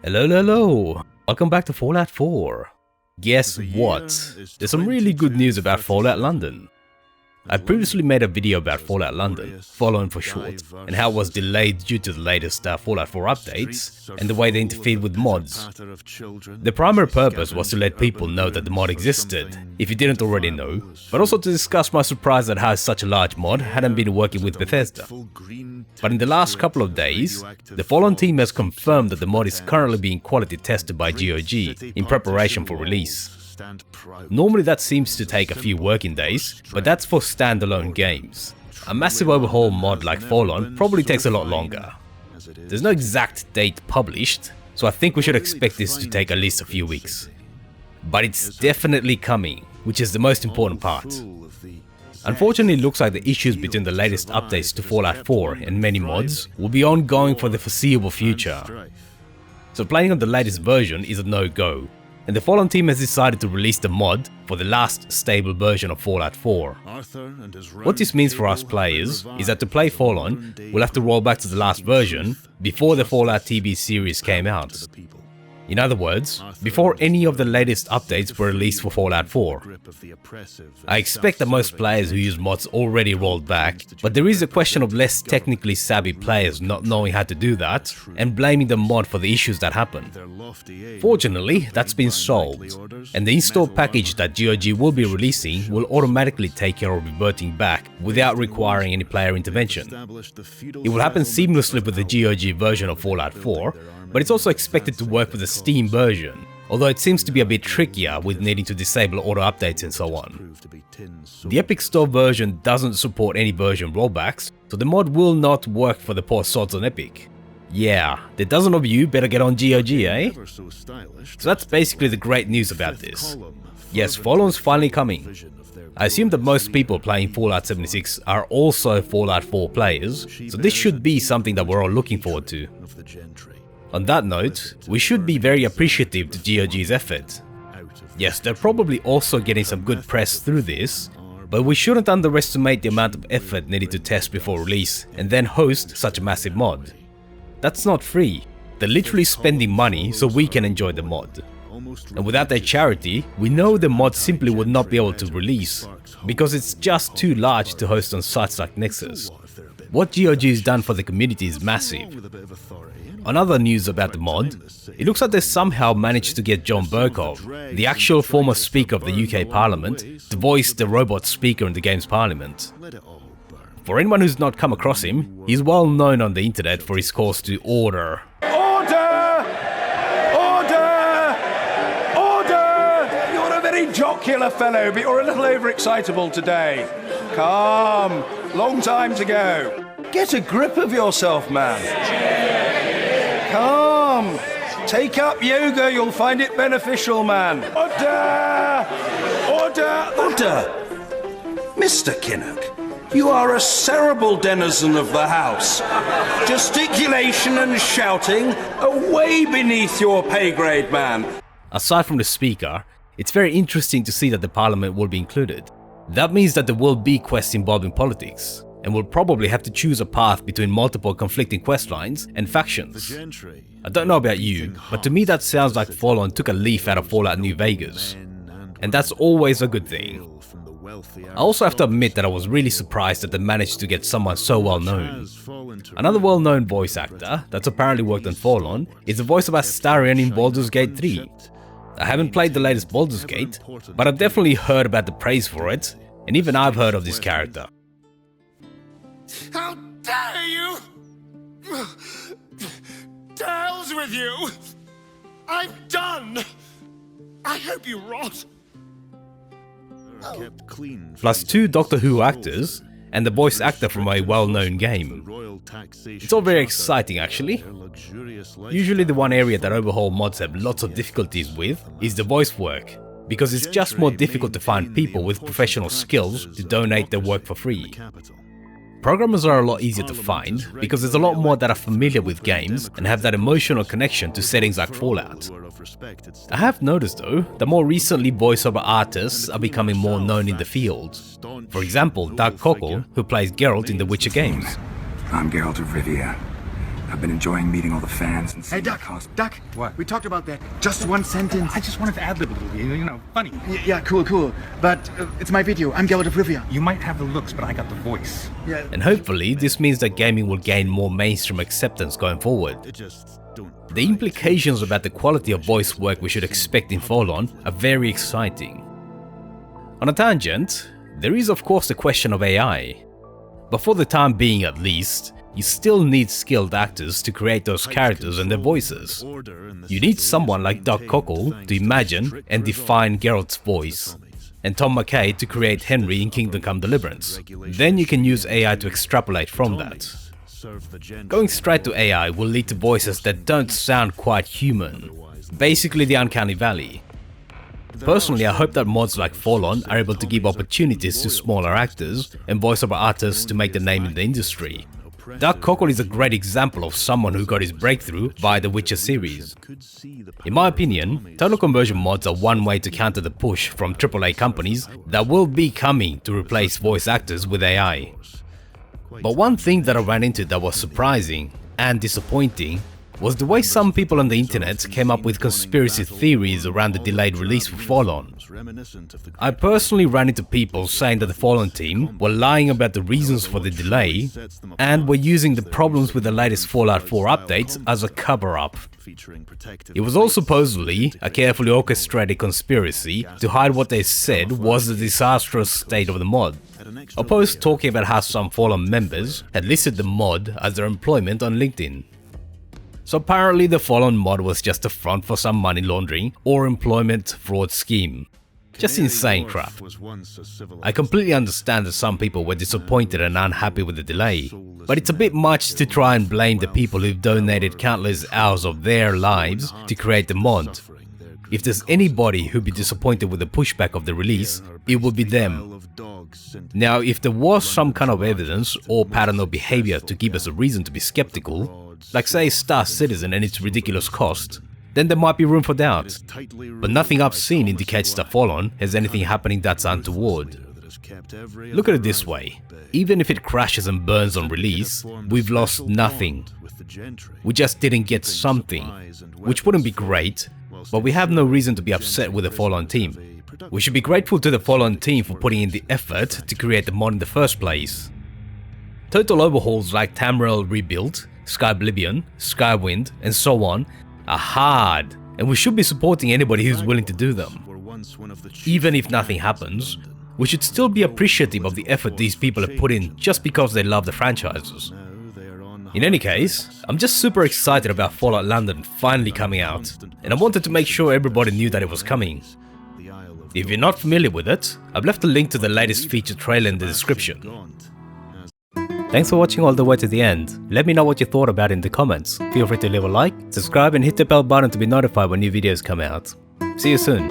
Hello. Welcome back to Fallout 4. Guess what? There's some really good news about Fallout London. I previously made a video about Fallout London, Fallout for short, and how it was delayed due to the latest Fallout 4 updates and the way they interfered with mods. The primary purpose was to let people know that the mod existed, if you didn't already know, but also to discuss my surprise at how such a large mod hadn't been working with Bethesda. But in the last couple of days, the Fallout team has confirmed that the mod is currently being quality tested by GOG in preparation for release. Normally that seems to take a few working days, but that's for standalone games. A massive overhaul mod like Fallout probably takes a lot longer. There's no exact date published, so I think we should expect this to take at least a few weeks. But it's definitely coming, which is the most important part. Unfortunately, it looks like the issues between the latest updates to Fallout 4 and many mods will be ongoing for the foreseeable future. So playing on the latest version is a no-go, and the Fallout team has decided to release the mod for the last stable version of Fallout 4. What this means for us players is that to play Fallout, we'll have to roll back to the last version before the Fallout TV series came out. In other words, before any of the latest updates were released for Fallout 4. I expect that most players who use mods already rolled back, but there is a question of less technically savvy players not knowing how to do that and blaming the mod for the issues that happened. Fortunately, that's been solved, and the install package that GOG will be releasing will automatically take care of reverting back without requiring any player intervention. It will happen seamlessly with the GOG version of Fallout 4, but it's also expected to work with the Steam version, although it seems to be a bit trickier with needing to disable auto updates and so on. The Epic Store version doesn't support any version rollbacks, so the mod will not work for the poor sods on Epic. Yeah, the dozen of you better get on GOG, eh? So that's basically the great news about this. Yes, Fallout's finally coming. I assume that most people playing Fallout 76 are also Fallout 4 players, so this should be something that we're all looking forward to. On that note, we should be very appreciative to GOG's effort. Yes, they're probably also getting some good press through this, but we shouldn't underestimate the amount of effort needed to test before release and then host such a massive mod. That's not free. They're literally spending money so we can enjoy the mod. And without their charity, we know the mod simply would not be able to release, because it's just too large to host on sites like Nexus. What GOG has done for the community is massive. On other news about the mod, it looks like they somehow managed to get John Burkov, the actual former Speaker of the UK Parliament, to voice the robot speaker in the game's Parliament. For anyone who's not come across him, he's well known on the internet for his calls to order. Order! Order! Order! You're a very jocular fellow, but you're a little overexcitable today. Calm. Long time to go. Get a grip of yourself, man. Calm. Take up yoga, you'll find it beneficial, man. Order! Order! Order! Mr. Kinnock, you are a cerebral denizen of the house. Gesticulation and shouting are way beneath your pay grade, man. Aside from the speaker, it's very interesting to see that the Parliament will be included. That means that there will be quests involving politics, and we'll probably have to choose a path between multiple conflicting quest lines and factions. I don't know about you, but to me that sounds like Fallout took a leaf out of Fallout New Vegas, and that's always a good thing. I also have to admit that I was really surprised that they managed to get someone so well known. Another well known voice actor that's apparently worked on Fallout is the voice of Astarion in Baldur's Gate 3. I haven't played the latest Baldur's Gate, but I've definitely heard about the praise for it, and even I've heard of this character. How dare you! To hell's with you! I'm done! I hope you rot! Plus 2 Doctor Who actors, and the voice actor from a well-known game. It's all very exciting actually. Usually the one area that overhaul mods have lots of difficulties with is the voice work, because it's just more difficult to find people with professional skills to donate their work for free. Programmers are a lot easier to find because there's a lot more that are familiar with games and have that emotional connection to settings like Fallout. I have noticed though that more recently voiceover artists are becoming more known in the field. For example, Doug Cockle, who plays Geralt in the Witcher games. I'm Geralt of Rivia, I've been enjoying meeting all the fans and Hey, seeing Duck! the cost. Duck! What? We talked about that. Just one sentence. I just wanted to ad-lib a little bit, you know, funny. Yeah, cool. But it's my video. I'm Geralt of Rivia. You might have the looks, but I got the voice. Yeah. And hopefully this means that gaming will gain more mainstream acceptance going forward. The implications about the quality of voice work we should expect in Fallout are very exciting. On a tangent, there is of course the question of AI. But for the time being at least, you still need skilled actors to create those characters and their voices. You need someone like Doug Cockle to imagine and define Geralt's voice, and Tom McKay to create Henry in Kingdom Come Deliverance. Then you can use AI to extrapolate from that. Going straight to AI will lead to voices that don't sound quite human, basically the uncanny valley. Personally, I hope that mods like Fallout are able to give opportunities to smaller actors and voiceover artists to make the name in the industry. Doug Cockle is a great example of someone who got his breakthrough via the Witcher series. In my opinion, total conversion mods are one way to counter the push from AAA companies that will be coming to replace voice actors with AI. But one thing that I ran into that was surprising and disappointing was the way some people on the internet came up with conspiracy theories around the delayed release for Fallout. I personally ran into people saying that the Fallout team were lying about the reasons for the delay and were using the problems with the latest Fallout 4 updates as a cover-up. It was all supposedly a carefully orchestrated conspiracy to hide what they said was the disastrous state of the mod. A post talking about how some Fallout members had listed the mod as their employment on LinkedIn. So apparently the Fallout mod was just a front for some money laundering or employment fraud scheme. Just insane crap. I completely understand that some people were disappointed and unhappy with the delay, but it's a bit much to try and blame the people who've donated countless hours of their lives to create the mod. If there's anybody who'd be disappointed with the pushback of the release, it would be them. Now, if there was some kind of evidence or pattern of behavior to give us a reason to be skeptical, like say Star Citizen and its ridiculous cost, then there might be room for doubt. But nothing I've seen indicates that Fallout has anything happening that's untoward. Look at it this way, even if it crashes and burns on release, we've lost nothing. We just didn't get something, which wouldn't be great, but we have no reason to be upset with the Fallout team. We should be grateful to the Fallout team for putting in the effort to create the mod in the first place. Total overhauls like Tamriel Rebuilt, Skyblivion, Skywind, and so on are hard, and we should be supporting anybody who's willing to do them. Even if nothing happens, we should still be appreciative of the effort these people have put in just because they love the franchises. In any case, I'm just super excited about Fallout London finally coming out, and I wanted to make sure everybody knew that it was coming. If you're not familiar with it, I've left a link to the latest feature trailer in the description. Thanks for watching all the way to the end. Let me know what you thought about it in the comments. Feel free to leave a like, subscribe and hit the bell button to be notified when new videos come out. See you soon.